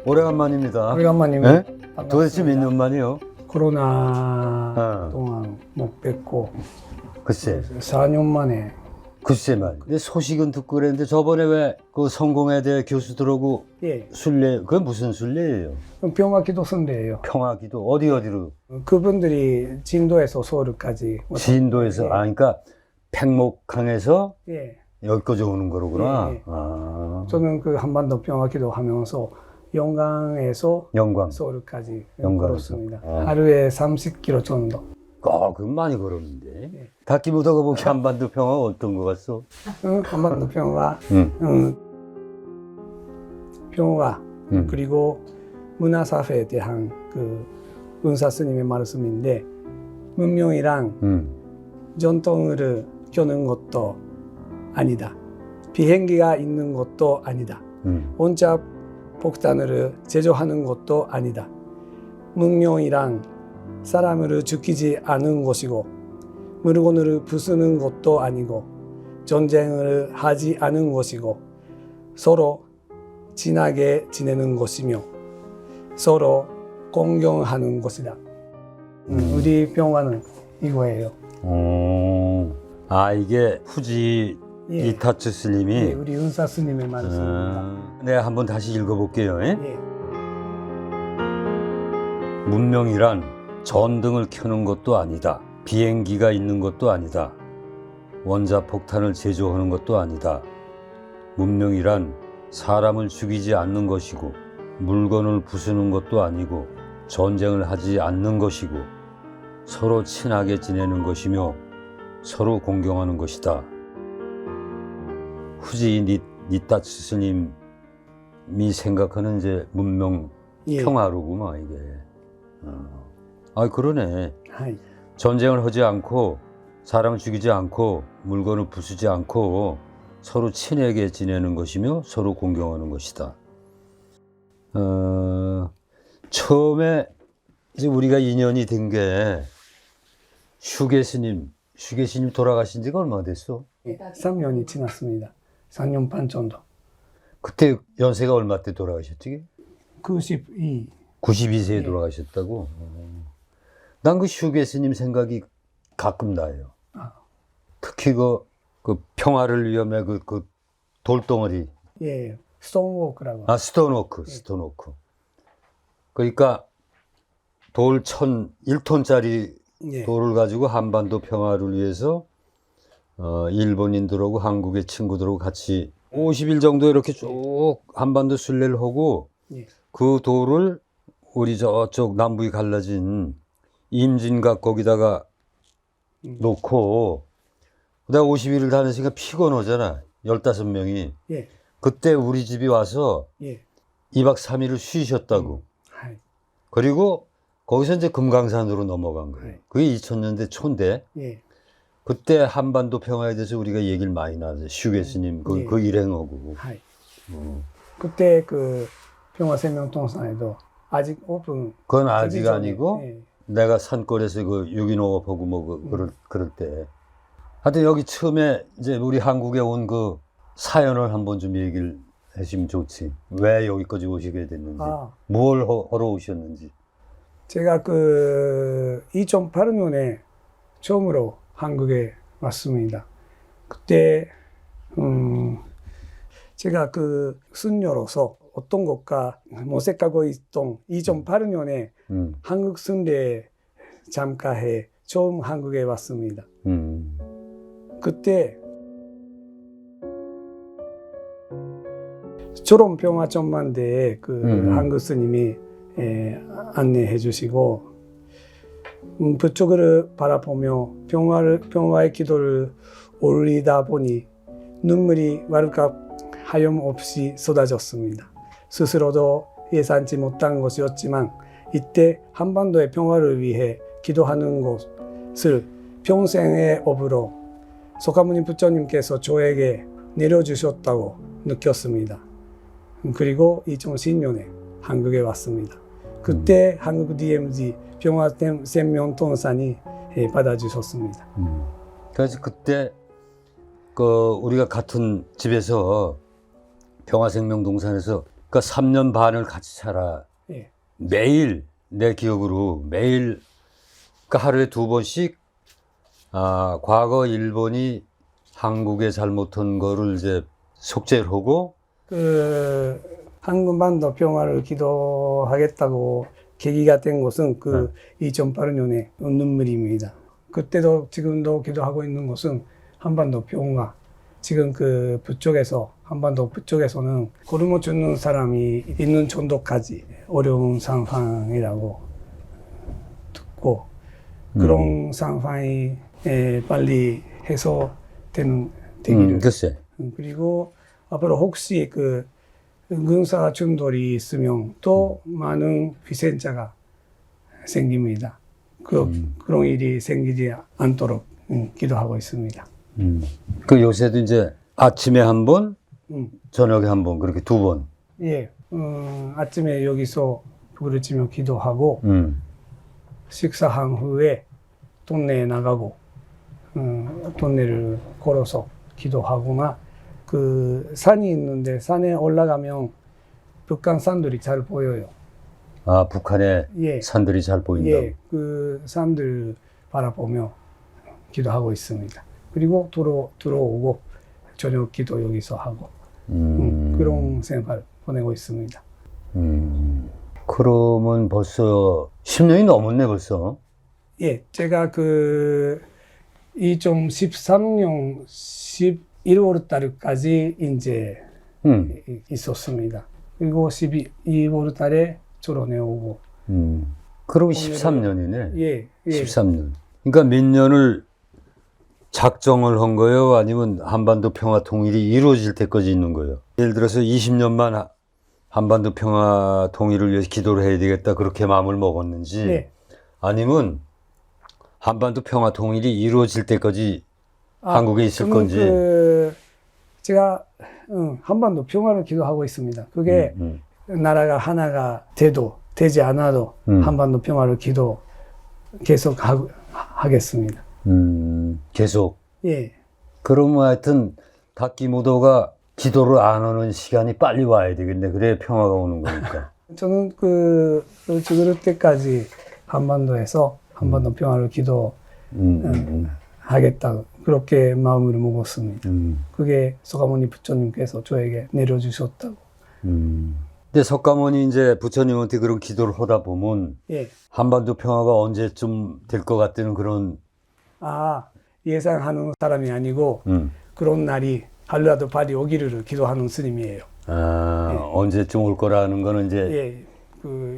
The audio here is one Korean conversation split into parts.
오래간만입니다. 오래간만입니다. 예? 도대체 몇 년 만이요? 코로나 동안 못 뵙고 글쎄, 4년 만에. 글쎄만. 근데 소식은 듣고 그랬는데 저번에 왜 그 성공회대 교수들하고 예, 순례, 그건 무슨 순례예요? 평화기도 선대예요. 평화기도 어디로? 그분들이 진도에서 서울까지 진도에서, 예. 그러니까 백목항에서 예, 여기까지 오는 거로구나. 예, 예. 아, 저는 그 한반도 평화기도 하면서 영광에서 영광. 서울까지 영광에서. 걸었습니다. 아. 하루에 30km 정도. 그건 많이 걸었는데. 예. 다키부터가 보기 한반도 평화 어떤 거 같소? 한반도 평화, 응. 평화 응. 그리고 문화사회에 대한 그 은사 스님의 말씀인데, 문명이랑 응. 전통을 켜는 것도 아니다. 비행기가 있는 것도 아니다. 응. 혼자 폭탄을 제조하는 것도 아니다. 문명이란 사람을 죽이지 않은 것이고, 물건을 부수는 것도 아니고, 전쟁을 하지 않은 것이고, 서로 친하게 지내는 것이며, 서로 공경하는 것이다. 우리 평화는 이거예요. 이게 후지 예. 이타츠 스님이. 예, 우리 은사 스님의 말씀입니다. 내가 한번 다시 읽어볼게요. 예? 예. 문명이란 전등을 켜는 것도 아니다. 비행기가 있는 것도 아니다. 원자폭탄을 제조하는 것도 아니다. 문명이란 사람을 죽이지 않는 것이고, 물건을 부수는 것도 아니고, 전쟁을 하지 않는 것이고, 서로 친하게 지내는 것이며 서로 공경하는 것이다. 후지 니타츠 스님이 생각하는 이제 문명 예. 평화로구만 이게. 그러네. 하이. 전쟁을 하지 않고, 사람을 죽이지 않고, 물건을 부수지 않고 서로 친하게 지내는 것이며 서로 공경하는 것이다. 처음에 이제 우리가 인연이 된 게 슈게 스님 돌아가신 지가 얼마 됐어? 3년이 지났습니다. 3년 반 정도. 그때 연세가 얼마 때 돌아가셨지? 92. 92세에 예. 돌아가셨다고? 난 그 슈게 스님 생각이 가끔 나요. 특히 그 평화를 위함에 그 돌덩어리. 예, 스톤워크라고. 스톤워크. 그러니까 돌 1톤짜리 예. 돌을 가지고 한반도 평화를 위해서 일본인들하고 한국의 친구들하고 같이 50일 정도 이렇게 쭉 한반도 순례를 하고, 예. 그 돌을 우리 저쪽 남북이 갈라진 임진각 거기다가 놓고, 내가 50일을 다녔으니까 피곤하잖아. 15명이. 예. 그때 우리 집이 와서 예. 2박 3일을 쉬셨다고. 하이. 그리고 거기서 이제 금강산으로 넘어간 거예요. 네. 그게 2000년대 초인데, 예. 그때 한반도 평화에 대해서 우리가 얘기를 많이 나왔어요. 슈게 스님 예. 그 일행하고. 하이. 그때 그 평화생명통상에도 아직 오픈. 그건 아직 되기 전에, 아니고, 예. 내가 산골에서 그 유기농업 하고 그럴 때. 하여튼 여기 처음에 이제 우리 한국에 온 그 사연을 한번 좀 얘기를 해주면 좋지. 왜 여기까지 오시게 됐는지, 뭘 하러 오셨는지. 제가 그 2008년에 처음으로 한국에 왔습니다. 그때 제가 그 순녀로서 어떤 것과 모색하고 있던 2008년에 한국 순례에 참가해 처음 한국에 왔습니다. 그때 조론평화전만대에 그 한국 스님이 안내해 주시고, 그쪽을 바라보며 평화의 기도를 올리다 보니 눈물이 왈칵 하염없이 쏟아졌습니다. 스스로도 예상치 못한 것이었지만, 이때 한반도의 평화를 위해 기도하는 것을 평생의 업으로 소카무니 부처님께서 저에게 내려주셨다고 느꼈습니다. 그리고 2010년에 한국에 왔습니다. 그때 한국 DMZ 평화생명통상이 받아주셨습니다. 그래서 그때 우리가 같은 집에서 평화생명동산에서 그러니까 3년 반을 같이 살아. 예. 매일 내 기억으로 매일 그러니까 하루에 2번씩 과거 일본이 한국에 잘못한 거를 이제 속죄를 하고 그 한국반도 평화를 기도하겠다고 계기가 된 것은 2008년의 눈물입니다. 그때도 지금도 기도하고 있는 것은 한반도 평화. 지금 그 북쪽에서 한반도 북쪽에서는 굶어 죽는 사람이 있는 정도까지 어려운 상황이라고 듣고 그런 상황이 빨리 되기를. 글쎄. 그리고 앞으로 혹시 그 군사 충돌이 있으면 또 많은 희생자가 생깁니다. 그런 일이 생기지 않도록 기도하고 있습니다. 그 요새도 이제 아침에 한 번, 저녁에 한 번, 그렇게 2번. 예, 아침에 여기서 부르짖며 기도하고 식사한 후에 동네에 나가고 동네를 걸어서 기도하거나 그 산이 있는데 산에 올라가면 북한 산들이 잘 보여요. 북한의 예. 산들이 잘 보인다고. 예, 그 산들 바라보며 기도하고 있습니다. 그리고 들어오고 저녁 기도 여기서 하고 그런 생활 보내고 있습니다. 그러면 벌써 10년이 넘었네 벌써. 예, 제가 2013년 11월 달까지 이제 있었습니다. 그리고 12월 달에 졸업해 오고. 그럼 13년이네. 예. 13년. 그러니까 몇 년을 작정을 한 거예요? 아니면 한반도 평화 통일이 이루어질 때까지 있는 거예요? 예를 들어서 20년만 한반도 평화 통일을 위해서 기도를 해야 되겠다 그렇게 마음을 먹었는지 네. 아니면 한반도 평화 통일이 이루어질 때까지 한국에 있을 건지. 제가 한반도 평화를 기도하고 있습니다. 그게 나라가 하나가 되지 않아도 한반도 평화를 계속 하겠습니다. 계속. 예. 그러면 하여튼 다키무도가 기도를 안 하는 시간이 빨리 와야 되겠네. 그래야 평화가 오는 거니까. 저는 죽을 때까지 한반도에서 한반도 평화를 기도하겠다. 그렇게 마음을 먹었습니다. 그게 석가모니 부처님께서 저에게 내려주셨다고. 근데 석가모니 이제 부처님한테 그런 기도를 하다 보면 예. 한반도 평화가 언제쯤 될 것 같다는 그런. 예상하는 사람이 아니고 그런 날이 하루라도 빨리 오기를 기도하는 스님이에요. 언제쯤 올 거라는 거는 이제. 예.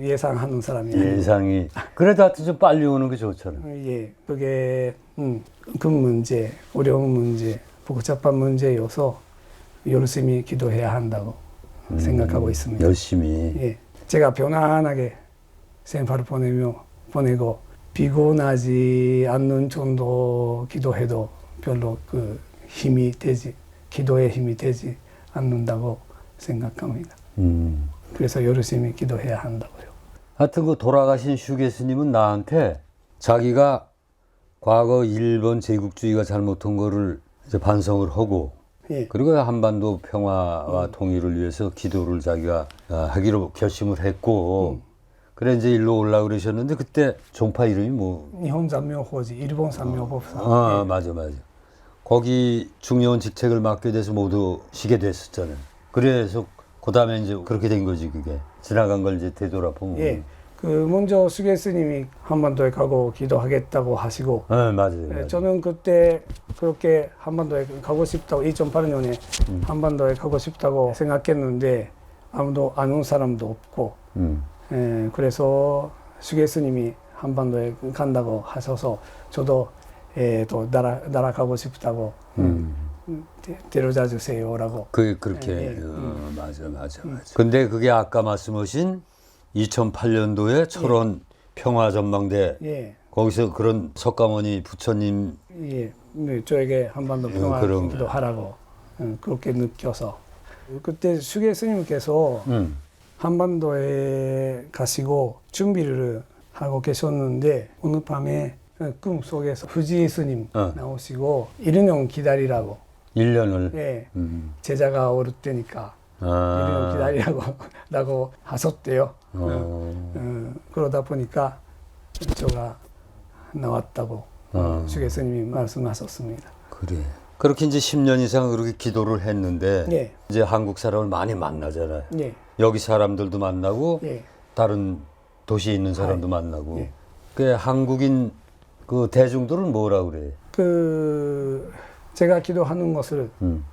예상하는 사람이 아니고. 예상이. 그래도 하여튼 좀 빨리 오는 게 좋잖아. 예. 그게 큰 문제, 어려운 문제, 복잡한 문제여서 열심히 기도해야 한다고 생각하고 있습니다. 열심히. 예. 제가 편안하게 생활을 보내고 피곤하지 않는 정도 기도해도 별로 기도에 힘이 되지 않는다고 생각합니다. 그래서 열심히 기도해야 한다고요. 하여튼 그 돌아가신 슈게 스님은 나한테 자기가 과거 일본 제국주의가 잘못한 거를 이제 반성을 하고 예. 그리고 한반도 평화와 통일을 위해서 기도를 자기가 하기로 결심을 했고 그래 이제 일로 올라 그러셨는데 그때 종파 이름이 뭐? 일본 산묘호지, 일본 산묘법사. 맞아. 거기 중요한 직책을 맡게 돼서 모두 쉬게 됐었잖아요. 그래서 그 다음에 이제 그렇게 된 거지 그게. 지나간 걸 이제 되돌아보면. 예. 먼저 슈게 스님이 한반도에 가고 기도하겠다고 하시고. 맞아요. 저는 그때 그렇게 한반도에 가고 싶다고 2008년에 한반도에 가고 싶다고 생각했는데 아무도 아는 사람도 없고. 그래서 슈게 스님이 한반도에 간다고 하셔서 저도 또 날아가고 싶다고 데려다 주세요라고. 그렇게 맞아. 근데 그게 아까 말씀하신 2008년도에 철원 평화전망대 거기서 그런 석가모니 부처님 저에게 한반도 평화 기도하라고 그렇게 느껴서 그때 슈게 스님께서 한반도에 가시고 준비를 하고 계셨는데 어느 밤에 꿈 속에서 후지 스님 나오시고 1년 기다리라고. 1년을. 예. 제자가 올 테니까 아. 1년 기다리라고 라고 하셨대요. 그러다 보니까 저가 나왔다고 주계 스님이 말씀하셨습니다. 그래. 그렇게 이제 10년 이상 그렇게 기도를 했는데 예. 이제 한국 사람을 많이 만나잖아요. 예. 여기 사람들도 만나고 예. 다른 도시에 있는 사람도 만나고. 예. 그 한국인 그 대중들은 뭐라 그래? 제가 기도하는 것을 음.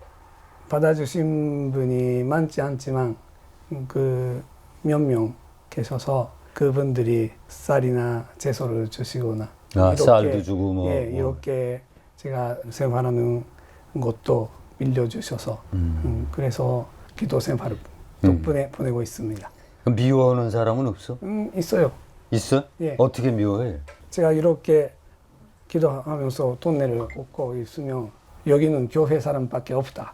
받아주신 분이 많지 않지만 몇 명 계셔서 그분들이 쌀이나 채소를 주시거나 쌀도 주고 뭐. 예, 이렇게 제가 생활하는 것도 빌려주셔서 그래서 기도 생활을 덕분에 보내고 있습니다. 미워하는 사람은 없어? 있어요. 있어? 예. 어떻게 미워해? 제가 이렇게 기도하면서 돈내를 걷고 있으면 여기는 교회 사람밖에 없다.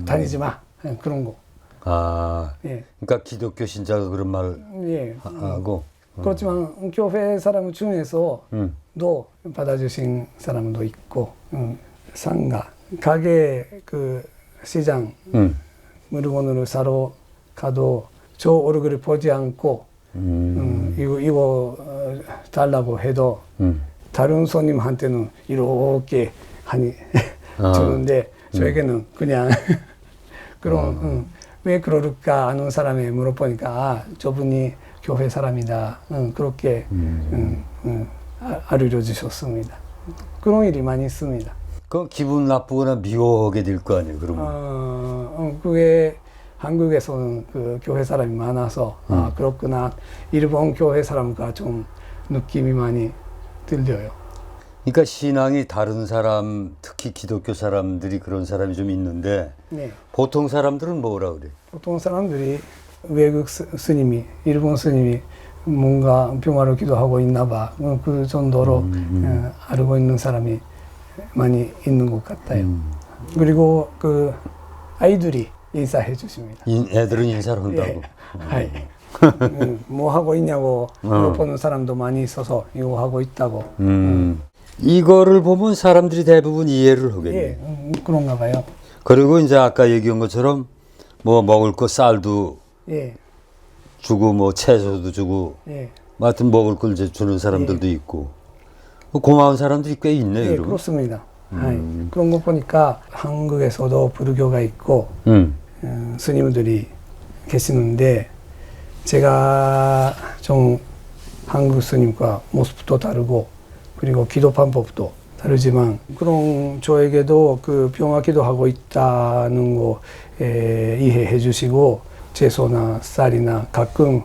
다니지 마. 그런 거. 아, 예. 그러니까 기독교 신자가 그런 말 예. 하고. 그렇지만 교회 사람 중에서도 받아주신 사람도 있고, 상가, 가게 시장 물건을 사러 가도 저 얼굴을 보지 않고 이거 달라고 해도 다른 손님한테는 이렇게 주는데 저에게는 그냥 그런 왜 그럴까 아는 사람이 물어보니까 저분이 교회 사람이다. 그렇게 알려주셨습니다. 그런 일이 많이 있습니다. 그럼 기분 나쁘거나 미워하게 될 거 아니에요, 그러면? 그게 한국에서는 교회 사람이 많아서 그렇구나. 일본 교회 사람과 좀 느낌이 많이 들려요. 그러니까 신앙이 다른 사람, 특히 기독교 사람들이 그런 사람이 좀 있는데 네. 보통 사람들은 뭐라 그래? 보통 사람들이 외국 스님이, 일본 스님이 뭔가 평화를 기도하고 있나 봐. 그 정도로 알고 있는 사람이 많이 있는 것 같아요. 그리고 아이들이 인사해 주십니다. 애들은 인사를 한다고? 예. 하이. 뭐 하고 있냐고 물어보는 사람도 많이 있어서 이거 하고 있다고. 이거를 보면 사람들이 대부분 이해를 하겠네. 예, 그런가 봐요. 그리고 이제 아까 얘기한 것처럼 뭐 먹을 거 쌀도 예, 주고 뭐 채소도 주고 예, 하여튼 먹을 걸 이제 주는 사람들도 있고 고마운 사람들이 꽤 있네. 예, 그러면. 그렇습니다. 그런 거 보니까 한국에서도 불교가 있고 스님들이 계시는데 제가 좀 한국 스님과 모습도 다르고 그리고 기도 방법도 다르지만 그런 저에게도 평화 기도하고 있다는 거 이해해 주시고 채소나 쌀이나 가끔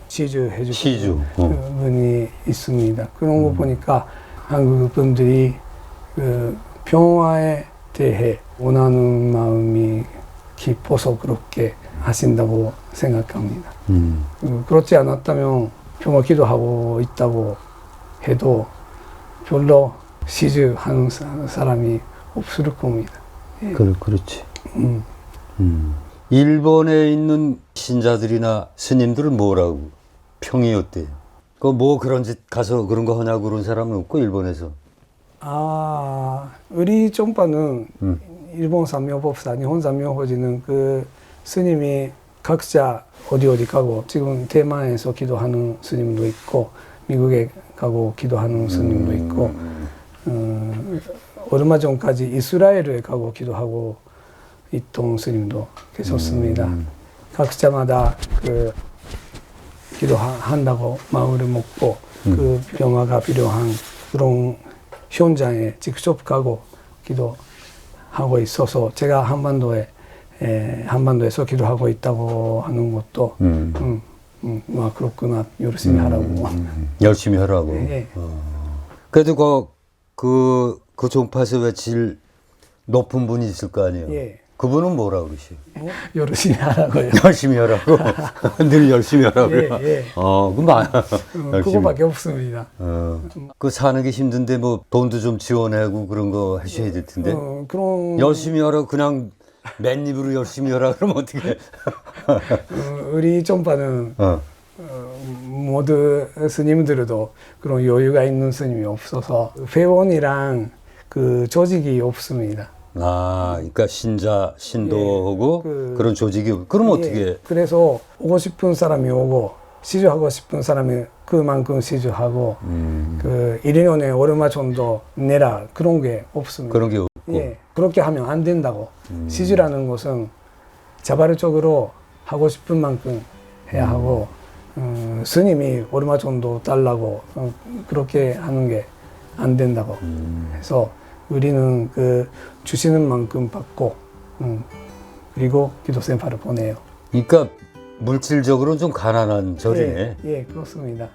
치즈 해주시는 분이 있습니다. 그런 거 보니까 한국 분들이 평화에 대해 원하는 마음이 깊어서 그렇게 하신다고 생각합니다. 그렇지 않았다면 평화 기도하고 있다고 해도 별로 시주하는 사람이 없을 겁니다. 예. 그렇지. 일본에 있는 신자들이나 스님들은 뭐라고? 평이 어때요? 뭐 그런 짓 가서 그런 거 하냐고 그런 사람은 없고, 일본에서? 우리 종파는 일본 삼묘법사, 일본 삼묘호지는 스님이 각자 어디 가고 지금 대만에서 기도하는 스님도 있고 미국에 가고 기도하는 스님도 있고 얼마 전까지 이스라엘에 가고 기도하고 있던 스님도 계셨습니다. 각자마다 기도한다고 마음을 먹고 평화가 필요한 그런 현장에 직접 가고 기도하고 있어서 제가 한반도에서 기도하고 있다고 하는 것도 그렇구나. 열심히 하라고. 열심히 하라고. 예. 그래도 그 종파에서 왜 제일 높은 분이 있을 거 아니에요? 예. 그분은 뭐라 그러시요? 열심히 하라고요. 열심히 하라고? 늘 열심히 하라고요? 예. 그거밖에 없습니다. 사는 게 힘든데 뭐 돈도 좀 지원하고 그런 거 하셔야 될 텐데. 열심히 하라고 그냥 맨입으로 열심히 하라 그러면 어떻게? 우리 종파는 모두 스님들도 그런 여유가 있는 스님이 없어서 회원이랑 조직이 없습니다. 아, 그러니까 신자, 신도하고 그런 조직이 그럼 어떻게? 그래서 오고 싶은 사람이 오고 시주하고 싶은 사람이 그만큼 시주하고 그 1년에 얼마 정도 내라 그런 게 없습니다. 그런 게 없고. 예, 그렇게 하면 안 된다고. 시주라는 것은 자발적으로 하고 싶은 만큼 해야 하고 스님이 얼마 정도 달라고 그렇게 하는 게 안 된다고 해서 우리는 그 주시는 만큼 받고 그리고 기도 센파를 보내요. 그러니까 물질적으로 좀 가난한 절이네. 예, 그렇습니다.